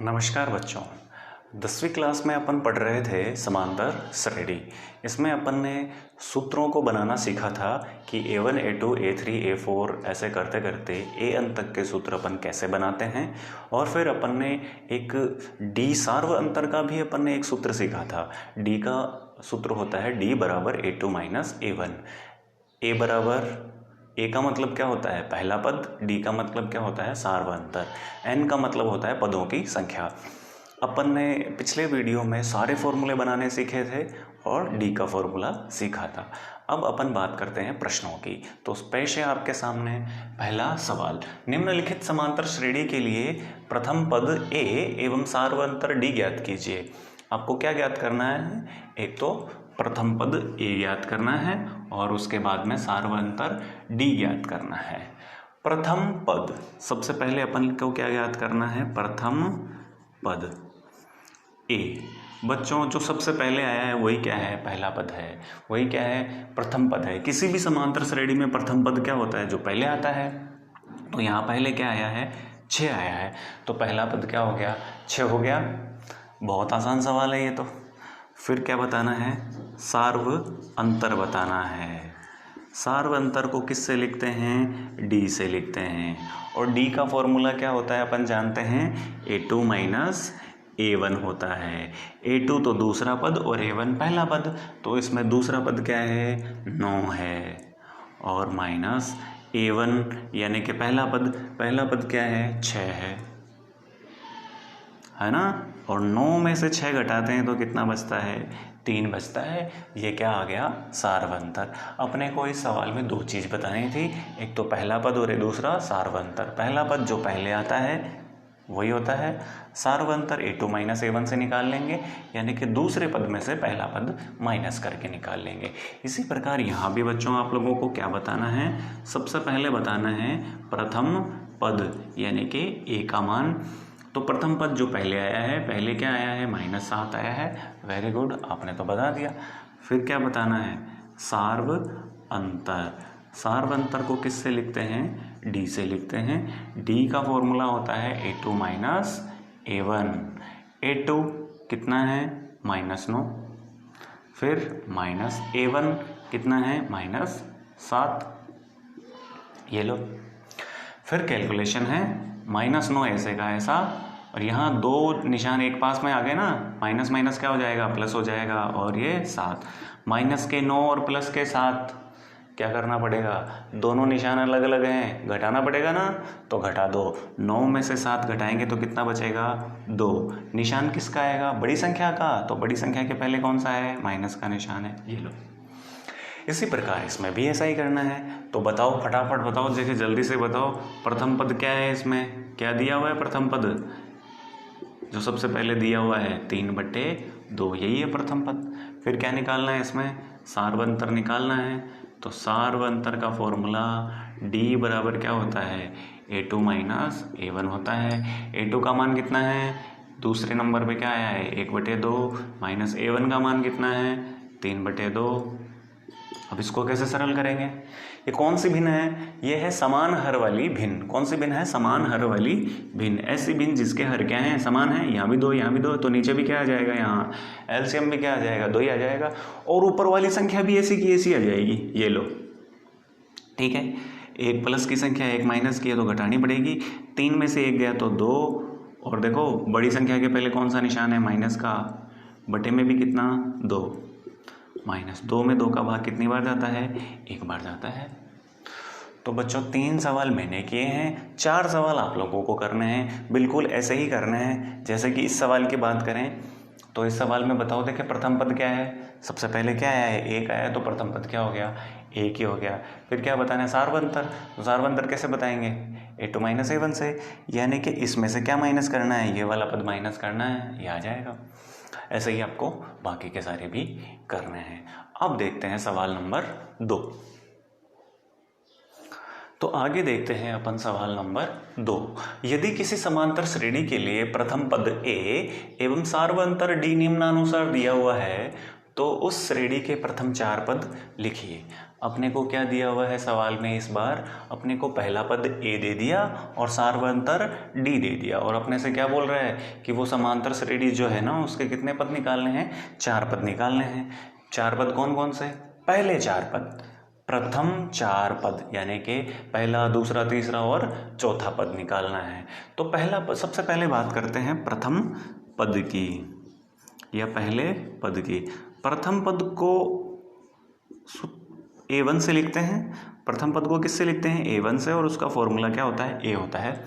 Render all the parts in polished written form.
नमस्कार बच्चों। 10वीं क्लास में अपन पढ़ रहे थे समांतर श्रेणी। इसमें अपन ने सूत्रों को बनाना सीखा था कि A1, A2, A3, A4 ऐसे करते करते an तक के सूत्र अपन कैसे बनाते हैं। और फिर अपन ने एक D सार्व अंतर का भी अपन ने एक सूत्र सीखा था। D का सूत्र होता है D बराबर A2 माइनस A1। A बराबर A का मतलब क्या होता है, पहला पद। D का मतलब क्या होता है, सार्व अंतर। N का मतलब होता है पदों की संख्या। अपन ने पिछले वीडियो में सारे फॉर्मूले बनाने सीखे थे और D का फॉर्मूला सीखा था। अब अपन बात करते हैं प्रश्नों की। तो पेश है आपके सामने पहला सवाल। निम्नलिखित समांतर श्रेणी के लिए प्रथम पद A एवं सार्व अंतर D ज्ञात कीजिए। आपको क्या ज्ञात करना है, एक तो प्रथम पद A ज्ञात करना है और उसके बाद में सार्व अंतर D ज्ञात करना है। प्रथम पद, सबसे पहले अपन को क्या ज्ञात करना है, प्रथम पद A। बच्चों जो सबसे पहले आया है वही क्या है, पहला पद है। वही क्या है, प्रथम पद है। किसी भी समांतर श्रेणी में प्रथम पद क्या होता है, जो पहले आता है। तो यहाँ पहले क्या आया है, 6 आया है। तो पहला पद क्या हो गया, 6 हो गया। बहुत आसान सवाल है ये तो। फिर क्या बताना है, सार्व अंतर बताना है। सार्व अंतर को किससे लिखते हैं, D से लिखते हैं। और D का फॉर्मूला क्या होता है, अपन जानते हैं A2 माइनस A1 होता है। A2 तो दूसरा पद और A1 पहला पद। तो इसमें दूसरा पद क्या है, 9 है। और माइनस A1 यानी कि पहला पद क्या है, 6 है ना। और 9 में से 6 घटाते हैं तो कितना बचता है, 3 बचता है। ये क्या आ गया, सार्व अंतर। अपने को इस सवाल में दो चीज़ बतानी थी, एक तो पहला पद और दूसरा सार्व अंतर। पहला पद जो पहले आता है वही होता है। सार्व अंतर A2 माइनस A1 से निकाल लेंगे, यानी कि दूसरे पद में से पहला पद माइनस करके निकाल लेंगे। इसी प्रकार यहाँ भी बच्चों आप लोगों को क्या बताना है, सबसे पहले बताना है प्रथम पद यानी कि A का मान। तो प्रथम पद जो पहले आया है, पहले क्या आया है, -7 आया है। वेरी गुड, आपने तो बता दिया। फिर क्या बताना है, सार्व अंतर। सार्व अंतर को किससे लिखते हैं, D से लिखते हैं। D का फॉर्मूला होता है A2 माइनस A1। A2 कितना है, -9। फिर माइनस A1 कितना है, -7। ये लो। फिर कैलकुलेशन है, -9 ऐसे का ऐसा, और यहाँ दो निशान एक पास में आ गए ना, माइनस माइनस क्या हो जाएगा, प्लस हो जाएगा। और ये 7, माइनस के 9 और प्लस के 7 क्या करना पड़ेगा, दोनों निशान अलग अलग हैं, घटाना पड़ेगा ना। तो घटा दो, 9 में से 7 घटाएंगे तो कितना बचेगा, 2। निशान किसका आएगा, बड़ी संख्या का। तो बड़ी संख्या के पहले कौन सा है, माइनस का निशान है। ये लो। इसी प्रकार इसमें भी ऐसा ही करना है। तो बताओ, फटाफट बताओ, देखिए जल्दी से बताओ, प्रथम पद क्या है, इसमें क्या दिया हुआ है, प्रथम पद जो सबसे पहले दिया हुआ है 3/2, यही है प्रथम पद। फिर क्या निकालना है, इसमें सार्व अंतर निकालना है। तो सार्व अंतर का फॉर्मूला D बराबर क्या होता है, A2 माइनस A1 होता है। A2 का मान कितना है, दूसरे नंबर पे क्या आया है, 1/2, माइनस A1 का मान कितना है, 3/2। अब इसको कैसे सरल करेंगे, ये कौन सी भिन्न है, ये है समान हर वाली भिन्न। कौन सी भिन्न है, समान हर वाली भिन्न। ऐसी भिन्न जिसके हर क्या है, समान है। यहाँ भी 2, यहाँ भी 2, तो नीचे भी क्या आ जाएगा, यहाँ एलसीएम भी क्या आ जाएगा, 2 ही आ जाएगा। और ऊपर वाली संख्या भी ऐसी की ऐसी आ जाएगी। ये लो, ठीक है। एक प्लस की संख्या एक माइनस की है तो घटानी पड़ेगी। 3 में से 1 गया तो 2। और देखो बड़ी संख्या के पहले कौन सा निशान है, माइनस का। बटे में भी कितना, 2। -2 में 2 का भाग कितनी बार जाता है, 1 बार जाता है। तो बच्चों 3 सवाल मैंने किए हैं, 4 सवाल आप लोगों को करने हैं। बिल्कुल ऐसे ही करने हैं जैसे कि इस सवाल की बात करें। तो इस सवाल में बताओ, देखिए प्रथम पद क्या है, सबसे पहले क्या आया है, 1 आया, तो प्रथम पद क्या हो गया, 1 ही हो गया। फिर क्या बताना है, सार्व अंतर। तो सार्व अंतर कैसे बताएंगे, A2 माइनस A1 से, यानी कि इसमें से क्या माइनस करना है, ये वाला पद माइनस करना है, ये आ जाएगा। ऐसे ही आपको बाकी के सारे भी करने हैं। अब देखते हैं सवाल नंबर 2। तो आगे देखते हैं अपन सवाल नंबर 2। यदि किसी समांतर श्रेणी के लिए प्रथम पद A एवं सार्व अंतर D निम्नानुसार दिया हुआ है तो उस श्रेणी के प्रथम 4 पद लिखिए। अपने को क्या दिया हुआ है सवाल में इस बार, अपने को पहला पद ए दे दिया और सार्वंतर डी दे दिया, और अपने से क्या बोल रहा है कि वो समांतर श्रेणी जो है ना उसके कितने पद निकालने हैं, 4 पद निकालने हैं। 4 पद कौन कौन से, पहले 4 पद, प्रथम 4 पद, यानी कि पहला, दूसरा, तीसरा और चौथा पद निकालना है। तो सबसे पहले बात करते हैं प्रथम पद की या पहले पद की। प्रथम पद को A1 से लिखते हैं। प्रथम पद को किससे लिखते हैं, A1 से, और उसका फॉर्मूला क्या होता है, A होता है।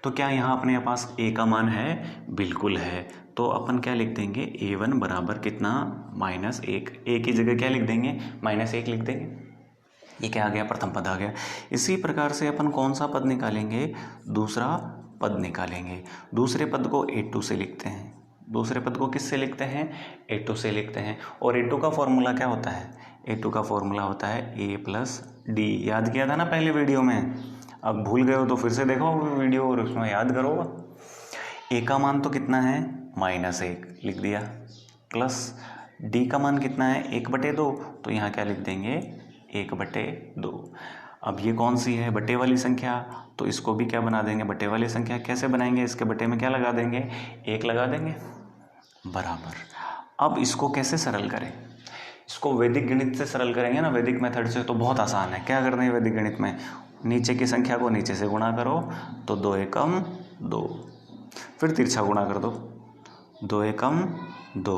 तो क्या यहाँ अपने पास A का मान है, बिल्कुल है। तो अपन क्या लिख देंगे, A1 बराबर कितना, -1। A की जगह क्या लिख देंगे, -1 लिख देंगे। ये क्या आ गया, प्रथम पद आ गया। इसी प्रकार से अपन कौन सा पद निकालेंगे, दूसरा पद निकालेंगे। दूसरे पद को A2 से लिखते हैं। दूसरे पद को किससे लिखते हैं, A2 से लिखते हैं। और A2 का फॉर्मूला क्या होता है, A2 का फॉर्मूला होता है A + D। याद किया था ना पहले वीडियो में, अब भूल गए हो तो फिर से देखो वीडियो और उसमें याद करो। A का मान तो कितना है, -1 लिख दिया, प्लस D का मान कितना है, 1/2। तो यहाँ क्या लिख देंगे, 1/2। अब ये कौन सी है, बटे वाली संख्या, तो इसको भी क्या बना देंगे, बटे वाली संख्या। कैसे बनाएंगे, इसके बटे में क्या लगा देंगे, 1 लगा देंगे, बराबर। अब इसको कैसे सरल करें, इसको वैदिक गणित से सरल करेंगे ना, वैदिक मेथड से, तो बहुत आसान है। क्या करना है वैदिक गणित में, नीचे की संख्या को नीचे से गुणा करो, तो 2 एकम 2, फिर तिरछा गुणा कर दो, 2 एकम 2,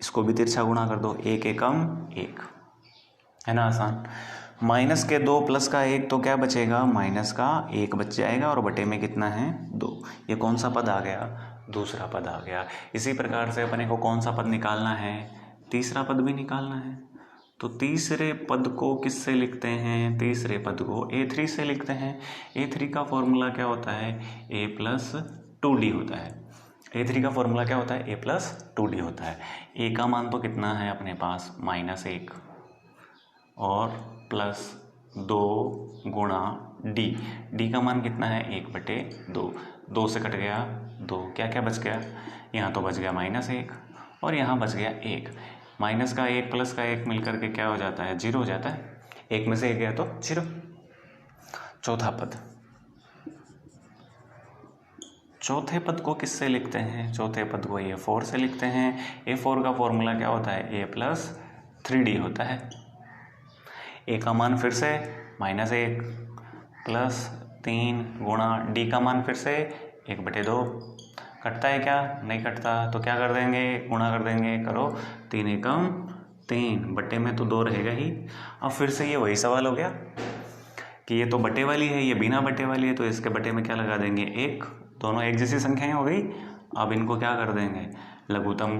इसको भी तिरछा गुणा कर दो, 1 एकम 1, है ना आसान। -2 + 1 तो क्या बचेगा, -1 बच जाएगा, और बटे में कितना है, 2। ये कौन सा पद आ गया, दूसरा पद आ गया। इसी प्रकार से अपने को कौन सा पद निकालना है, तीसरा पद भी निकालना है। तो तीसरे पद को किससे लिखते हैं, तीसरे पद को A3 से लिखते हैं। A3 का फॉर्मूला क्या होता है, A + 2D होता है। A3 का फॉर्मूला क्या होता है, A + 2D होता है। A का मान तो कितना है अपने पास, -1, और +2 गुणा D का मान कितना है, 1/2। 2 से कट गया 2, क्या क्या बच गया, यहाँ तो बच गया -1 और यहाँ बच गया 1। माइनस का 1 प्लस का 1 मिलकर के क्या हो जाता है, 0 हो जाता है। 1 में से 1 गया तो 0। चौथा पद, चौथे पद को किससे लिखते हैं, चौथे पद को A4 से लिखते हैं। A4 का फॉर्मूला क्या होता है, A + 3D होता है। A का मान फिर से -1 + 3 गुणा D का मान फिर से 1/2। कटता है क्या, नहीं कटता, तो क्या कर देंगे, गुणा कर देंगे, करो 3 एकम 3, बटे में तो 2 रहेगा ही। अब फिर से ये वही सवाल हो गया कि ये तो बटे वाली है, ये बिना बटे वाली है, तो इसके बटे में क्या लगा देंगे, 1। दोनों एक जैसी संख्याएं हो गई। अब इनको क्या कर देंगे, लघुत्तम।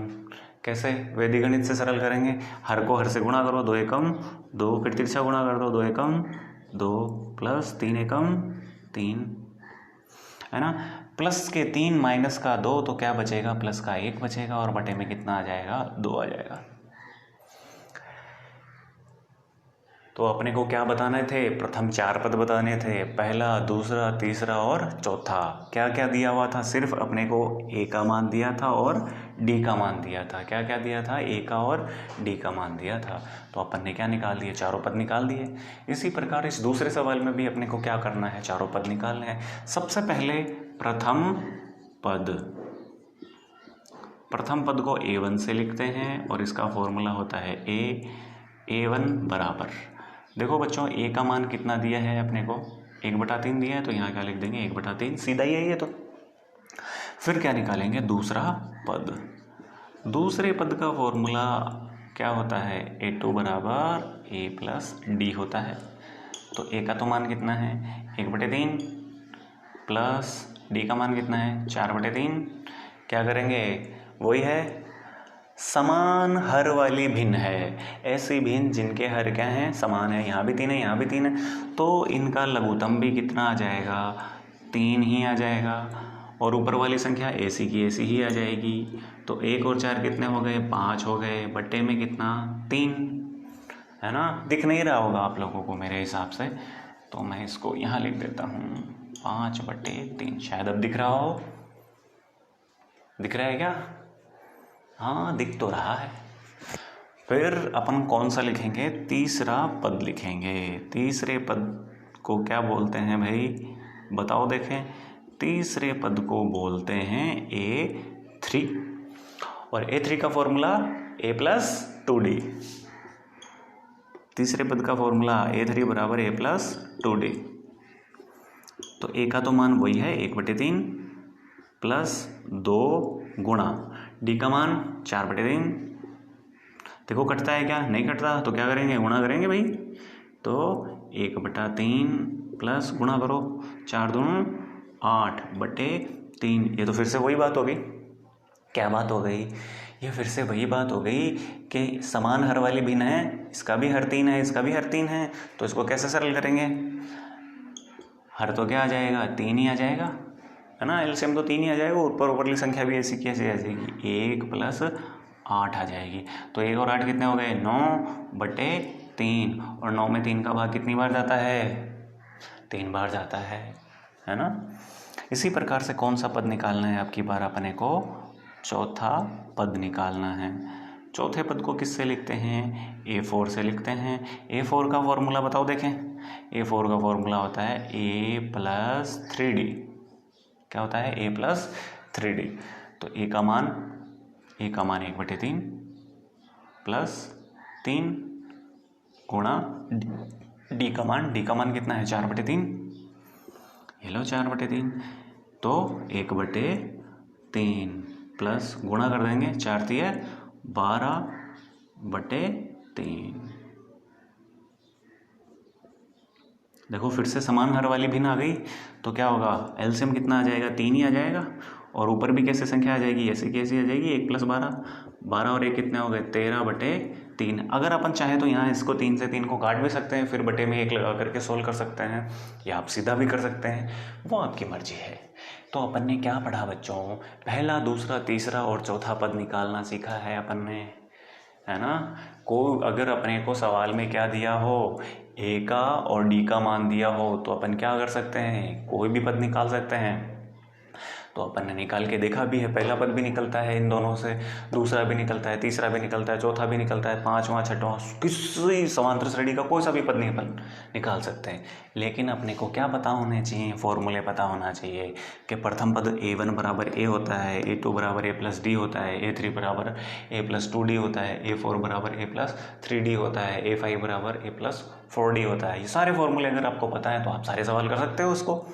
कैसे, वैदिक गणित से सरल करेंगे। हर को हर से गुणा करो, 2 एकम 2, फिर तिरछा गुणा कर दो, 2 एकम 2 + 3 एकम 3, है ना। प्लस के 3 माइनस का 2, तो क्या बचेगा, प्लस का 1 बचेगा, और बटे में कितना आ जाएगा, 2 आ जाएगा। तो अपने को क्या बताने थे, प्रथम 4 पद बताने थे, पहला, दूसरा, तीसरा और चौथा। क्या क्या दिया हुआ था, सिर्फ अपने को A का मान दिया था और D का मान दिया था। क्या क्या दिया था, A का और D का मान दिया था। तो अपन ने क्या निकाल दिए, चारों पद निकाल दिए। इसी प्रकार इस दूसरे सवाल में भी अपने को क्या करना है, चारों पद निकालने हैं। सबसे पहले प्रथम पद, प्रथम पद को A1 से लिखते हैं और इसका फॉर्मूला होता है A1 बराबर, देखो बच्चों A का मान कितना दिया है अपने को, 1/3 दिया है, तो यहाँ क्या लिख देंगे, 1/3, सीधा ही है ये तो। फिर क्या निकालेंगे, दूसरा पद। दूसरे पद का फॉर्मूला क्या होता है, A2 बराबर A + D होता है। तो A का तो मान कितना है, 1/3, प्लस D का मान कितना है, 4/3। क्या करेंगे, वही है, समान हर वाली भिन्न है। ऐसी भिन्न जिनके हर क्या हैं, समान है। यहाँ भी 3 है, यहाँ भी 3 है, तो इनका लघुत्तम भी कितना आ जाएगा, 3 ही आ जाएगा। और ऊपर वाली संख्या ऐसी की ऐसी ही आ जाएगी। तो 1 और 4 कितने हो गए, 5 हो गए, बटे में कितना, 3, है ना। दिख नहीं रहा होगा आप लोगों को मेरे हिसाब से, तो मैं इसको यहाँ लिख देता हूँ, 5/3। शायद अब दिख रहा हो, दिख रहा है क्या, हाँ दिख तो रहा है। फिर अपन कौन सा लिखेंगे, तीसरा पद लिखेंगे। तीसरे पद को क्या बोलते हैं भाई, बताओ देखें। तीसरे पद को बोलते हैं A3, और A3 का फॉर्मूला A+2D। तीसरे पद का फॉर्मूला A3 बराबर A+2D। तो A का तो मान वही है 1/3 प्लस 2 गुणा D का मान 4/3। देखो कटता है क्या, नहीं कटता, तो क्या करेंगे, गुणा करेंगे भाई। तो 1/3 प्लस गुणा करो 4 दूनी 8/3। ये तो फिर से वही बात हो गई। क्या बात हो गई, ये फिर से वही बात हो गई कि समान हर वाली भिन्न है, इसका भी हर 3 है, इसका भी हर 3 है। तो इसको कैसे सरल करेंगे, हर तो क्या आ जाएगा, 3 ही आ जाएगा, है ना। एलसीएम तो 3 ही आ जाएगा। ऊपर ऊपरली संख्या भी ऐसी कैसे आ जाएगी, 1 + 8 आ जाएगी। तो 1 और 8 कितने हो गए, 9/3। और 9 में 3 का भाग कितनी बार जाता है, 3 बार जाता है ना। इसी प्रकार से कौन सा पद निकालना है आपकी बार, अपने को चौथा पद निकालना है। चौथे पद को किससे लिखते हैं, A4 से लिखते हैं। A4 का फॉर्मूला बताओ देखें। A4 का फॉर्मूला होता है A+3D। क्या होता है, A+3D। तो A का मान 1/3 प्लस 3 गुणा D का मान कितना है, 4/3। ये लो 4/3। तो 1/3 प्लस गुणा कर देंगे, 4 × 12/3। देखो फिर से समान हर वाली भिन्न आ गई। तो क्या होगा, एलसीएम कितना आ जाएगा, 3 ही आ जाएगा। और ऊपर भी कैसे संख्या आ जाएगी, ऐसे कैसी आ जाएगी, 1 + 12। 12 और 1 कितने हो गए, 13/3। अगर अपन चाहें तो यहाँ इसको 3 से 3 को काट भी सकते हैं, फिर बटे में 1 लगा करके सोल्व कर सकते हैं, या आप सीधा भी कर सकते हैं, वो आपकी मर्जी है। तो अपन ने क्या पढ़ा बच्चों, पहला, दूसरा, तीसरा और चौथा पद निकालना सीखा है अपन ने, है ना। अगर अपने को सवाल में क्या दिया हो, A का और D का मान दिया हो, तो अपन क्या कर सकते हैं, कोई भी पद निकाल सकते हैं। तो अपन ने निकाल के देखा भी है, पहला पद भी निकलता है इन दोनों से, दूसरा भी निकलता है, तीसरा भी निकलता है, चौथा भी निकलता है, पांचवा, छठवां, किसी समांतर श्रेणी का कोई सा भी पद निकाल सकते हैं। लेकिन अपने को क्या पता होने चाहिए, फॉर्मूले पता होना चाहिए कि प्रथम पद A1 बराबर A होता है, A2 बराबर A+D होता है, A3 बराबर A+2D होता है, A4 बराबर A+3D होता है, A5 बराबर A+4D होता है। ये सारे फॉर्मूले अगर आपको पता है तो आप सारे सवाल कर सकते हो उसको।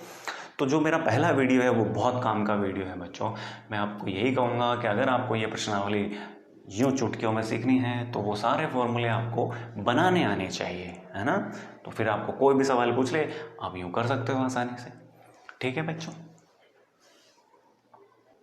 तो जो मेरा पहला वीडियो है वो बहुत काम का वीडियो है बच्चों। मैं आपको यही कहूँगा कि अगर आपको ये प्रश्नावली यूँ चुटकियों में सीखनी है तो वो सारे फॉर्मूले आपको बनाने आने चाहिए, है ना। तो फिर आपको कोई भी सवाल पूछ ले, आप यूँ कर सकते हो आसानी से। ठीक है बच्चों।